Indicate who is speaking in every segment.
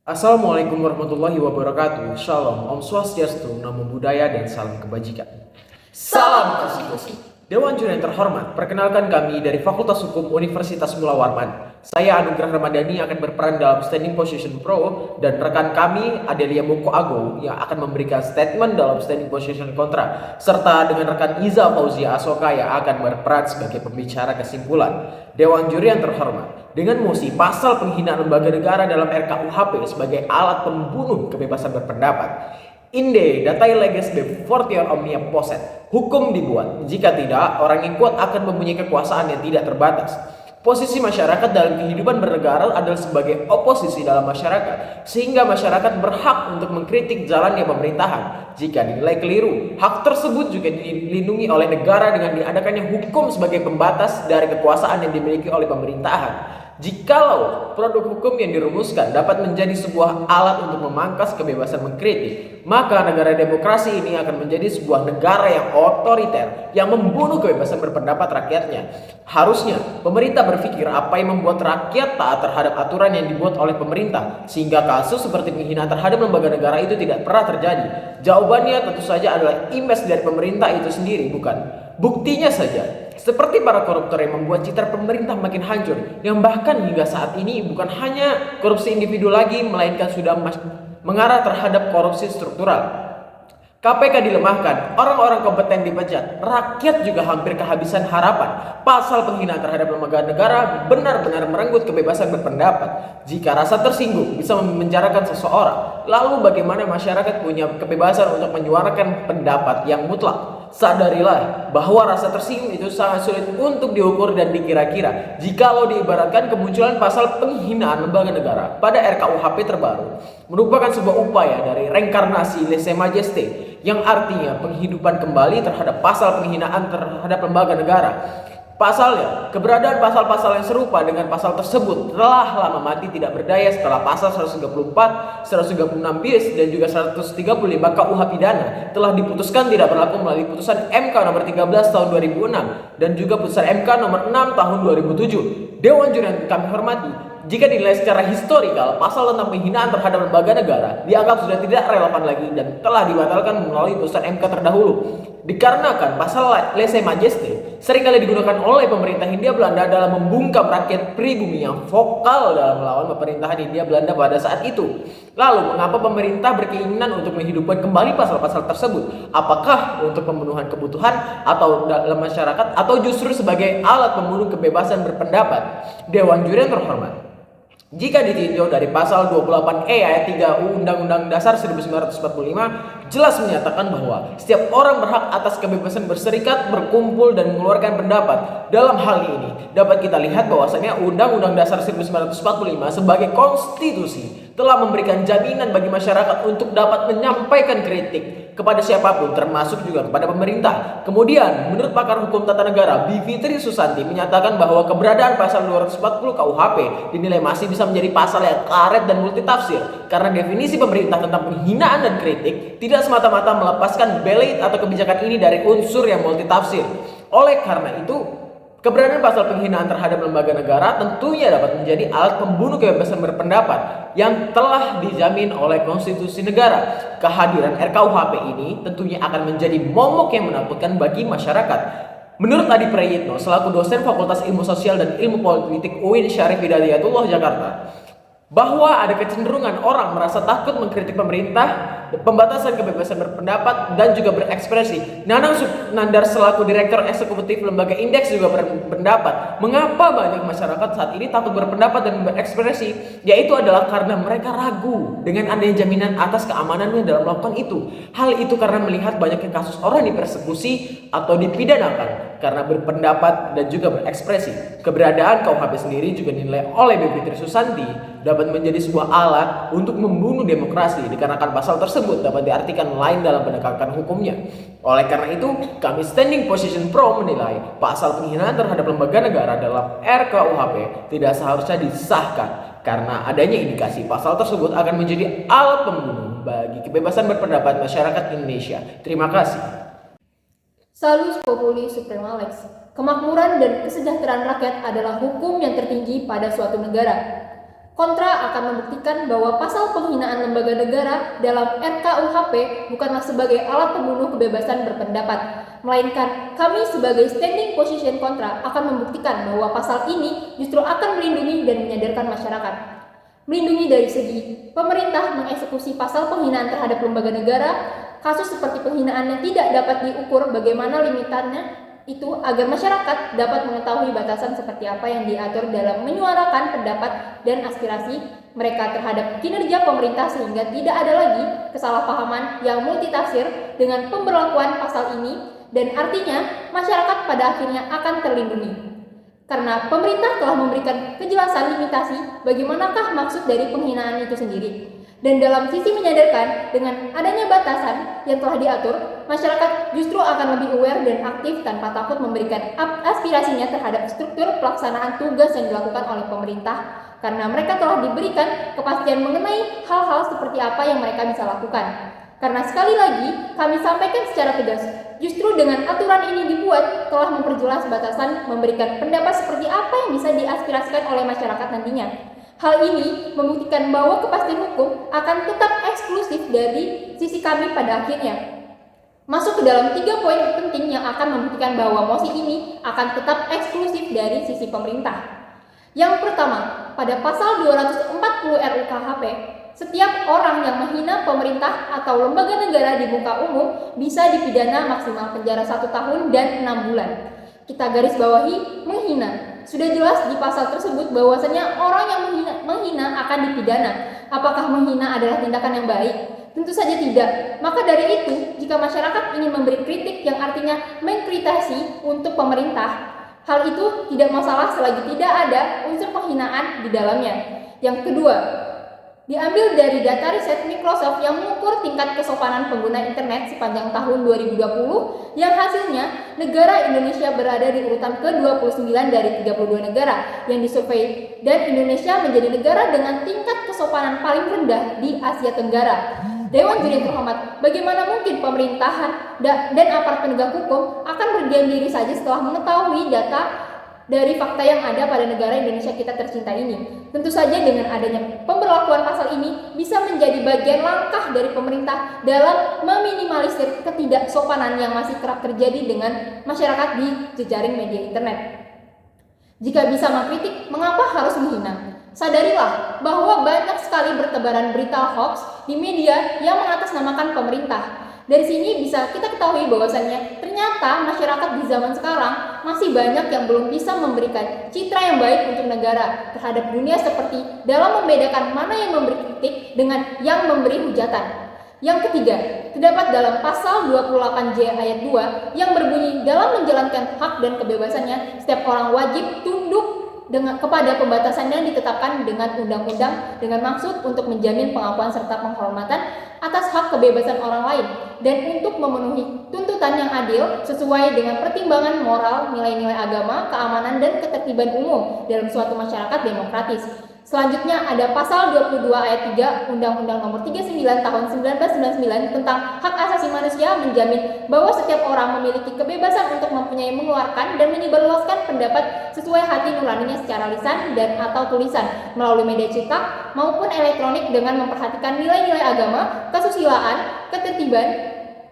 Speaker 1: Assalamualaikum warahmatullahi wabarakatuh. Shalom, Om Swastiastu, Namo Buddhaya, dan salam kebajikan. Salam konstitusi. Dewan Juri yang terhormat, perkenalkan kami dari Fakultas Hukum Universitas Mula Warman. Saya Anugrah Ramadhani akan berperan dalam Standing Position Pro, dan rekan kami Adelia Moko Ago yang akan memberikan statement dalam Standing Position Kontra, serta dengan rekan Iza Fauzia Asoka yang akan berperan sebagai pembicara kesimpulan. Dewan Juri yang terhormat, dengan mosi pasal penghinaan lembaga negara dalam RKUHP sebagai alat pembunuh kebebasan berpendapat. Inde datai leges be fortior omnia posset. Hukum dibuat, jika tidak, orang yang kuat akan mempunyai kekuasaan yang tidak terbatas. Posisi masyarakat dalam kehidupan bernegara adalah sebagai oposisi dalam masyarakat, sehingga masyarakat berhak untuk mengkritik jalannya pemerintahan. Jika dinilai keliru, hak tersebut juga dilindungi oleh negara dengan diadakannya hukum sebagai pembatas dari kekuasaan yang dimiliki oleh pemerintahan. Jikalau produk hukum yang dirumuskan dapat menjadi sebuah alat untuk memangkas kebebasan mengkritik, maka negara demokrasi ini akan menjadi sebuah negara yang otoriter yang membunuh kebebasan berpendapat rakyatnya. Harusnya pemerintah berpikir apa yang membuat rakyat taat terhadap aturan yang dibuat oleh pemerintah, sehingga kasus seperti penghinaan terhadap lembaga negara itu tidak pernah terjadi. Jawabannya tentu saja adalah imbas dari pemerintah itu sendiri, bukan? Buktinya saja, seperti para koruptor yang membuat citra pemerintah makin hancur, yang bahkan hingga saat ini bukan hanya korupsi individu lagi, melainkan sudah mengarah terhadap korupsi struktural. KPK dilemahkan, orang-orang kompeten dipecat, rakyat juga hampir kehabisan harapan. Pasal penghinaan terhadap lembaga negara benar-benar merenggut kebebasan berpendapat. Jika rasa tersinggung bisa memenjarakan seseorang, lalu bagaimana masyarakat punya kebebasan untuk menyuarakan pendapat yang mutlak? Sadarilah bahwa rasa tersinggung itu sangat sulit untuk diukur dan dikira-kira. Jikalau diibaratkan kemunculan pasal penghinaan lembaga negara pada RKUHP terbaru merupakan sebuah upaya dari reinkarnasi lese majeste, yang artinya penghidupan kembali terhadap pasal penghinaan terhadap lembaga negara. Pasalnya, keberadaan pasal-pasal yang serupa dengan pasal tersebut telah lama mati tidak berdaya setelah pasal 134, 136 bis, dan juga 135 KUH pidana telah diputuskan tidak berlaku melalui putusan MK nomor 13 tahun 2006 dan juga putusan MK nomor 6 tahun 2007. Dewan Juri yang kami hormati, jika dinilai secara historikal, pasal tentang penghinaan terhadap lembaga negara dianggap sudah tidak relevan lagi dan telah dibatalkan melalui putusan MK terdahulu. Dikarenakan pasal lese majeste seringkali digunakan oleh pemerintah Hindia Belanda dalam membungkam rakyat pribumi yang vokal dalam melawan pemerintahan Hindia Belanda pada saat itu. Lalu, mengapa pemerintah berkeinginan untuk menghidupkan kembali pasal-pasal tersebut? Apakah untuk pembunuhan kebutuhan atau dalam masyarakat, atau justru sebagai alat pembunuh kebebasan berpendapat? Dewan Juri yang terhormat, jika ditinjau dari pasal 28E ayat 3 Undang-Undang Dasar 1945 jelas menyatakan bahwa setiap orang berhak atas kebebasan berserikat, berkumpul, dan mengeluarkan pendapat. Dalam hal ini dapat kita lihat bahwasanya Undang-Undang Dasar 1945 sebagai konstitusi telah memberikan jaminan bagi masyarakat untuk dapat menyampaikan kritik kepada siapapun, termasuk juga kepada pemerintah. Kemudian, menurut pakar hukum tata negara Bivitri Susanti menyatakan bahwa keberadaan pasal 240 KUHP dinilai masih bisa menjadi pasal yang karet dan multitafsir, karena definisi pemerintah tentang penghinaan dan kritik tidak semata-mata melepaskan bait atau kebijakan ini dari unsur yang multitafsir. Oleh karena itu, keberadaan pasal penghinaan terhadap lembaga negara tentunya dapat menjadi alat pembunuh kebebasan berpendapat yang telah dijamin oleh konstitusi negara. Kehadiran RKUHP ini tentunya akan menjadi momok yang menakutkan bagi masyarakat. Menurut Adi Prayitno, selaku dosen Fakultas Ilmu Sosial dan Ilmu Politik UIN Syarif Hidayatullah Jakarta, bahwa ada kecenderungan orang merasa takut mengkritik pemerintah, pembatasan kebebasan berpendapat, dan juga berekspresi. Nanang Nandar selaku Direktur Eksekutif Lembaga Indeks juga berpendapat, mengapa banyak masyarakat saat ini takut berpendapat dan berekspresi, yaitu adalah karena mereka ragu dengan adanya jaminan atas keamanannya dalam melakukan itu. Hal itu karena melihat banyaknya kasus orang dipersekusi atau dipidanakan karena berpendapat dan juga berekspresi. Keberadaan KUHP sendiri juga dinilai oleh Bivitri Susanti dapat menjadi sebuah alat untuk membunuh demokrasi, dikarenakan pasal tersebut dapat diartikan lain dalam penegakan hukumnya. Oleh karena itu, kami Standing Position Pro menilai pasal penghinaan terhadap lembaga negara dalam RKUHP tidak seharusnya disahkan, karena adanya indikasi pasal tersebut akan menjadi alat pembunuh bagi kebebasan berpendapat masyarakat Indonesia. Terima kasih.
Speaker 2: Salus Populi Suprema Lex. Kemakmuran dan kesejahteraan rakyat adalah hukum yang tertinggi pada suatu negara. Kontra akan membuktikan bahwa pasal penghinaan lembaga negara dalam RKUHP bukanlah sebagai alat pembunuh kebebasan berpendapat, melainkan kami sebagai standing position kontra akan membuktikan bahwa pasal ini justru akan melindungi dan menyadarkan masyarakat. Melindungi dari segi pemerintah mengeksekusi pasal penghinaan terhadap lembaga negara, kasus seperti penghinaan yang tidak dapat diukur bagaimana limitannya itu agar masyarakat dapat mengetahui batasan seperti apa yang diatur dalam menyuarakan pendapat dan aspirasi mereka terhadap kinerja pemerintah sehingga tidak ada lagi kesalahpahaman yang multitafsir dengan pemberlakuan pasal ini dan artinya masyarakat pada akhirnya akan terlindungi. Karena pemerintah telah memberikan kejelasan limitasi bagaimanakah maksud dari penghinaan itu sendiri. Dan dalam sisi menyadarkan dengan adanya batasan yang telah diatur, masyarakat justru akan lebih aware dan aktif tanpa takut memberikan aspirasinya terhadap struktur pelaksanaan tugas yang dilakukan oleh pemerintah karena mereka telah diberikan kepastian mengenai hal-hal seperti apa yang mereka bisa lakukan. Karena sekali lagi kami sampaikan secara tegas, justru dengan aturan ini dibuat telah memperjelas batasan memberikan pendapat seperti apa yang bisa diaspirasikan oleh masyarakat nantinya. Hal ini membuktikan bahwa kepastian hukum akan tetap eksklusif dari sisi kami pada akhirnya. Masuk ke dalam 3 poin penting yang akan membuktikan bahwa mosi ini akan tetap eksklusif dari sisi pemerintah. Yang pertama, pada pasal 240 RUKHP, setiap orang yang menghina pemerintah atau lembaga negara di muka umum bisa dipidana maksimal penjara 1 tahun dan 6 bulan. Kita garis bawahi menghina. Sudah jelas di pasal tersebut bahwasanya orang yang menghina akan dipidana. Apakah menghina adalah tindakan yang baik? Tentu saja tidak. Maka dari itu, jika masyarakat ingin memberi kritik yang artinya mengkritisi untuk pemerintah, hal itu tidak masalah selagi tidak ada unsur penghinaan di dalamnya. Yang kedua, diambil dari data riset Microsoft yang mengukur tingkat kesopanan pengguna internet sepanjang tahun 2020 yang hasilnya negara Indonesia berada di urutan ke-29 dari 32 negara yang disurvei dan Indonesia menjadi negara dengan tingkat kesopanan paling rendah di Asia Tenggara. Dewan Juri yang terhormat, bagaimana mungkin pemerintahan dan aparat penegak hukum akan berdiam diri saja setelah mengetahui data dari fakta yang ada pada negara Indonesia kita tercinta ini? Tentu saja dengan adanya pemberlakuan pasal ini bisa menjadi bagian langkah dari pemerintah dalam meminimalisir ketidaksopanan yang masih kerap terjadi dengan masyarakat di jejaring media internet. Jika bisa mengkritik, mengapa harus menghina? Sadarilah bahwa banyak sekali bertebaran berita hoax di media yang mengatasnamakan pemerintah. Dari sini bisa kita ketahui bahwasannya ternyata masyarakat di zaman sekarang masih banyak yang belum bisa memberikan citra yang baik untuk negara terhadap dunia seperti dalam membedakan mana yang memberi kritik dengan yang memberi hujatan. Yang ketiga, terdapat dalam pasal 28J ayat 2 yang berbunyi dalam menjalankan hak dan kebebasannya setiap orang wajib tunduk kepada pembatasan yang ditetapkan dengan undang-undang dengan maksud untuk menjamin pengakuan serta penghormatan atas hak kebebasan orang lain dan untuk memenuhi tuntutan yang adil sesuai dengan pertimbangan moral, nilai-nilai agama, keamanan, dan ketertiban umum dalam suatu masyarakat demokratis. Selanjutnya ada pasal 22 ayat 3 Undang-Undang Nomor 39 Tahun 1999 tentang hak asasi manusia menjamin bahwa setiap orang memiliki kebebasan untuk mempunyai, mengeluarkan, dan menyebarluaskan pendapat sesuai hati nuraninya secara lisan dan atau tulisan melalui media cetak maupun elektronik dengan memperhatikan nilai-nilai agama, kesusilaan, ketertiban,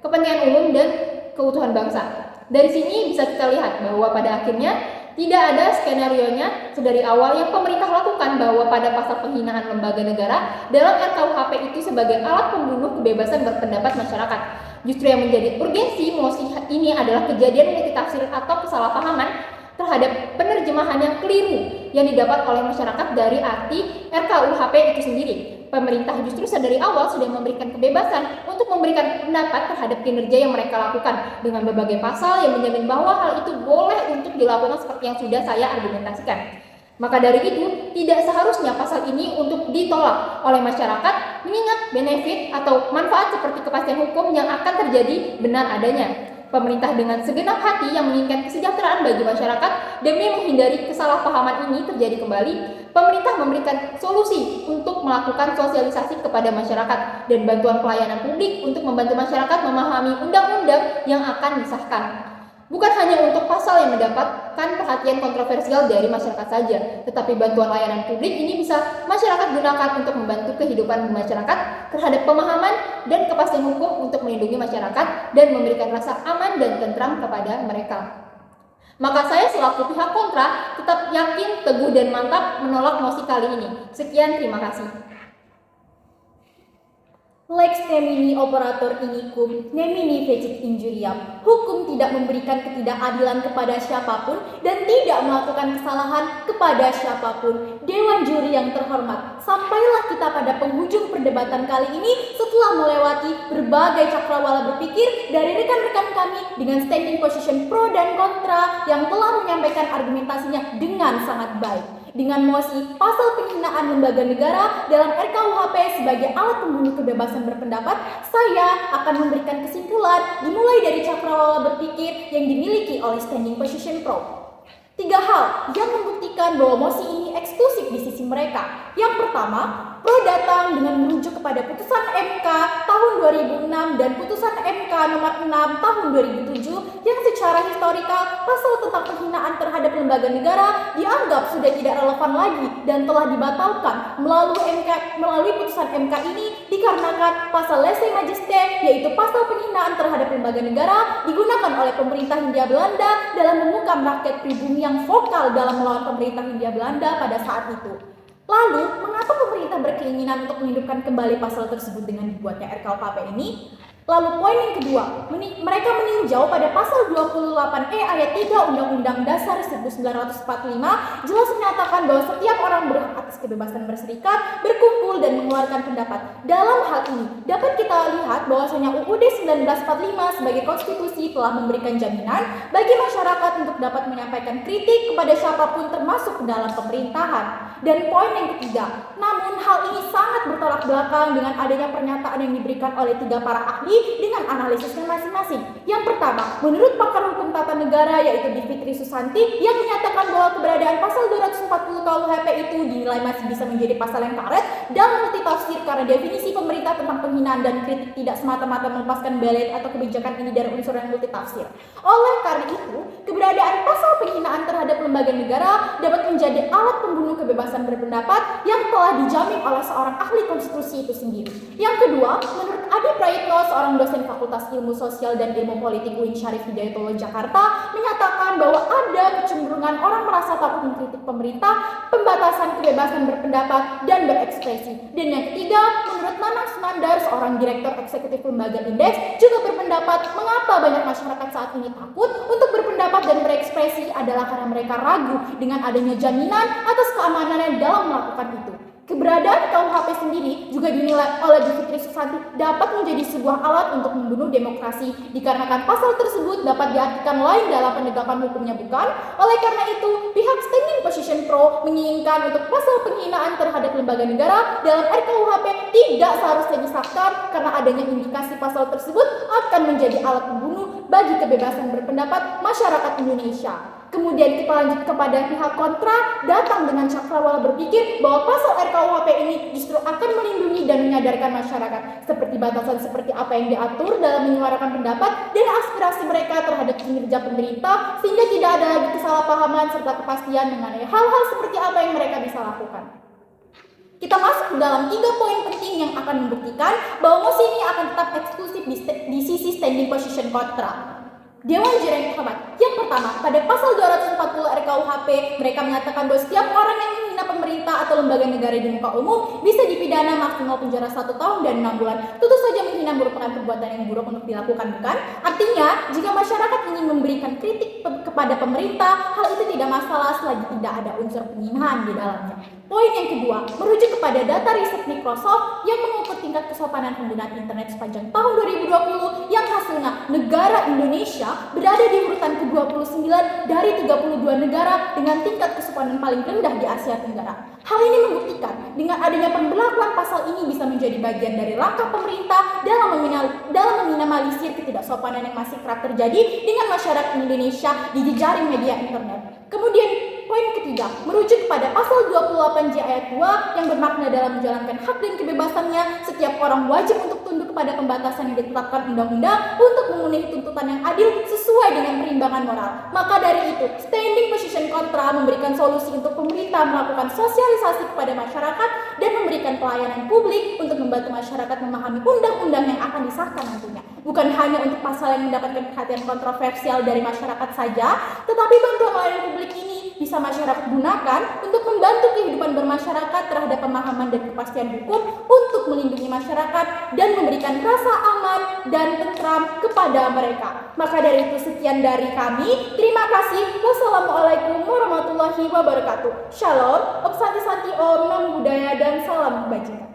Speaker 2: kepentingan umum, dan keutuhan bangsa. Dari sini bisa kita lihat bahwa pada akhirnya tidak ada skenario-nya sedari awal yang pemerintah lakukan bahwa pada pasal penghinaan lembaga negara dalam RKUHP itu sebagai alat pembunuh kebebasan berpendapat masyarakat. Justru yang menjadi urgensi mosi ini adalah kejadian multitafsir atau kesalahpahaman terhadap penerjemahan yang keliru yang didapat oleh masyarakat dari arti RKUHP itu sendiri. Pemerintah justru sedari awal sudah memberikan kebebasan untuk memberikan pendapat terhadap kinerja yang mereka lakukan dengan berbagai pasal yang menjamin bahwa hal itu boleh untuk dilakukan seperti yang sudah saya argumentasikan. Maka dari itu, tidak seharusnya pasal ini untuk ditolak oleh masyarakat mengingat benefit atau manfaat seperti kepastian hukum yang akan terjadi benar adanya. Pemerintah dengan segenap hati yang menginginkan kesejahteraan bagi masyarakat demi menghindari kesalahpahaman ini terjadi kembali, pemerintah memberikan solusi untuk melakukan sosialisasi kepada masyarakat dan bantuan pelayanan publik untuk membantu masyarakat memahami undang-undang yang akan disahkan. Bukan hanya untuk pasal yang mendapatkan perhatian kontroversial dari masyarakat saja, tetapi bantuan layanan publik ini bisa masyarakat gunakan untuk membantu kehidupan masyarakat terhadap pemahaman dan kepastian hukum untuk melindungi masyarakat dan memberikan rasa aman dan tentram kepada mereka. Maka saya selaku pihak kontra tetap yakin, teguh, dan mantap menolak mosi kali ini. Sekian, terima kasih.
Speaker 3: Lex nemini operator inicum, nemini fecit injuriam. Hukum tidak memberikan ketidakadilan kepada siapapun dan tidak melakukan kesalahan kepada siapapun. Dewan juri yang terhormat, sampailah kita pada penghujung perdebatan kali ini setelah melewati berbagai cakrawala berpikir dari rekan-rekan kami dengan standing position pro dan kontra yang telah menyampaikan argumentasinya dengan sangat baik. Dengan mosi pasal penghinaan lembaga negara dalam RKUHP sebagai alat pembunuh kebebasan berpendapat, saya akan memberikan kesimpulan dimulai dari cakrawala berpikir yang dimiliki oleh standing position pro. 3 hal yang membuktikan bahwa mosi ini eksklusif di sisi mereka. Yang pertama, pro datang dengan merujuk kepada putusan MK tahun 2006 dan putusan MK nomor 6 tahun 2007 yang secara historikal pasal tentang penghinaan terhadap lembaga negara dianggap sudah tidak relevan lagi dan telah dibatalkan melalui putusan MK ini dikarenakan pasal lese majeste, yaitu pasal penghinaan terhadap lembaga negara, digunakan oleh pemerintah Hindia Belanda dalam memukam rakyat pribumi yang vokal dalam melawan pemerintah Hindia Belanda pada saat itu. Lalu, mengapa pemerintah berkeinginan untuk menghidupkan kembali pasal tersebut dengan dibuatnya RKUHP ini? Lalu poin yang kedua, mereka meninjau pada pasal 28E ayat 3 Undang-Undang Dasar 1945 jelas menyatakan bahwa setiap orang berhak atas kebebasan berserikat, berkumpul, dan mengeluarkan pendapat. Dalam hal ini, dapat kita lihat bahwasanya UUD 1945 sebagai konstitusi telah memberikan jaminan bagi masyarakat untuk dapat menyampaikan kritik kepada siapapun termasuk ke dalam pemerintahan. Dan poin yang ketiga, namun hal ini sangat bertolak belakang dengan adanya pernyataan yang diberikan oleh 3 para ahli dengan analisisnya masing-masing. Yang pertama, menurut pakar hukum tata negara yaitu Bivitri Susanti yang menyatakan bahwa keberadaan pasal 240 KUHP itu dinilai masih bisa menjadi pasal yang karet dan multitafsir karena definisi pemerintah tentang penghinaan dan kritik tidak semata-mata melepaskan belet atau kebijakan ini dari unsur yang multitafsir. Oleh karena itu, keberadaan pasal penghinaan terhadap lembaga negara dapat menjadi alat pembunuh kebebasan berpendapat yang telah dijamin oleh seorang ahli konstitusi itu sendiri. Yang kedua, menurut Adi Prayitno, seorang dosen Fakultas Ilmu Sosial dan Ilmu Politik UIN Syarif Hidayatullah Jakarta, menyatakan bahwa ada kecenderungan orang merasa takut mengkritik pemerintah, pembatasan kebebasan berpendapat dan berekspresi. Dan yang ketiga, menurut Nanang Sumandar, seorang direktur eksekutif lembaga Indeks, juga berpendapat mengapa banyak masyarakat saat ini takut untuk berpendapat dan berekspresi adalah karena mereka ragu dengan adanya jaminan atas keamanannya dalam melakukan itu. Keberadaan KUHP sendiri juga dinilai oleh Bivitri Susanti dapat menjadi sebuah alat untuk membunuh demokrasi dikarenakan pasal tersebut dapat diartikan lain dalam penegakan hukumnya bukan. Oleh karena itu, pihak standing position pro menginginkan untuk pasal penghinaan terhadap lembaga negara dalam RKUHP tidak seharusnya disahkan karena adanya indikasi pasal tersebut akan menjadi alat pembunuh bagi kebebasan berpendapat masyarakat Indonesia. Kemudian kita lanjut kepada pihak kontra datang dengan cakrawala berpikir bahwa pasal RKUHP ini justru akan melindungi dan menyadarkan masyarakat seperti batasan seperti apa yang diatur dalam menyuarakan pendapat dan aspirasi mereka terhadap kinerja pemerintah sehingga tidak ada lagi kesalahpahaman serta kepastian mengenai hal-hal seperti apa yang mereka bisa lakukan. Kita masuk ke dalam 3 poin penting yang akan membuktikan bahwa mosi ini akan tetap eksklusif di sisi standing position kontra. Dewan Juri yang terhormat. Yang pertama, pada pasal 240 RKUHP, mereka mengatakan bahwa setiap orang yang menghina pemerintah atau lembaga negara di muka umum bisa dipidana maksimal penjara 1 tahun dan 6 bulan. Tentu saja menghina merupakan perbuatan yang buruk untuk dilakukan, bukan? Artinya, jika masyarakat ingin memberikan kritik kepada pemerintah, hal itu tidak masalah selagi tidak ada unsur penghinaan di dalamnya. Poin yang kedua, merujuk kepada data riset Microsoft yang mengukur tingkat kesopanan penggunaan internet sepanjang tahun 2020 yang hasilnya negara Indonesia berada di urutan ke-29 dari 32 negara dengan tingkat kesopanan paling rendah di Asia Tenggara. Hal ini membuktikan dengan adanya pemberlakuan pasal ini bisa menjadi bagian dari langkah pemerintah dalam meminimalisir ketidaksopanan yang masih kerap terjadi dengan masyarakat Indonesia di jejaring media internet. Kemudian poin ketiga, merujuk kepada pasal 28J ayat 2 yang bermakna dalam menjalankan hak dan kebebasannya, setiap orang wajib untuk tunduk kepada pembatasan yang ditetapkan undang-undang untuk memenuhi tuntutan yang adil sesuai dengan perimbangan moral. Maka dari itu, standing position kontra memberikan solusi untuk pemerintah melakukan sosialisasi kepada masyarakat dan memberikan pelayanan publik untuk membantu masyarakat memahami undang-undang yang akan disahkan nantinya. Bukan hanya untuk pasal yang mendapatkan perhatian kontroversial dari masyarakat saja, tetapi bantuan layanan publik ini bisa masyarakat gunakan untuk membantu kehidupan bermasyarakat terhadap pemahaman dan kepastian hukum untuk melindungi masyarakat dan memberikan rasa aman dan tentram kepada mereka. Maka dari itu sekian dari kami. Terima kasih. Wassalamualaikum warahmatullahi wabarakatuh. Shalom, Om Santi Santi Om, Namo Buddhaya dan salam kebajikan.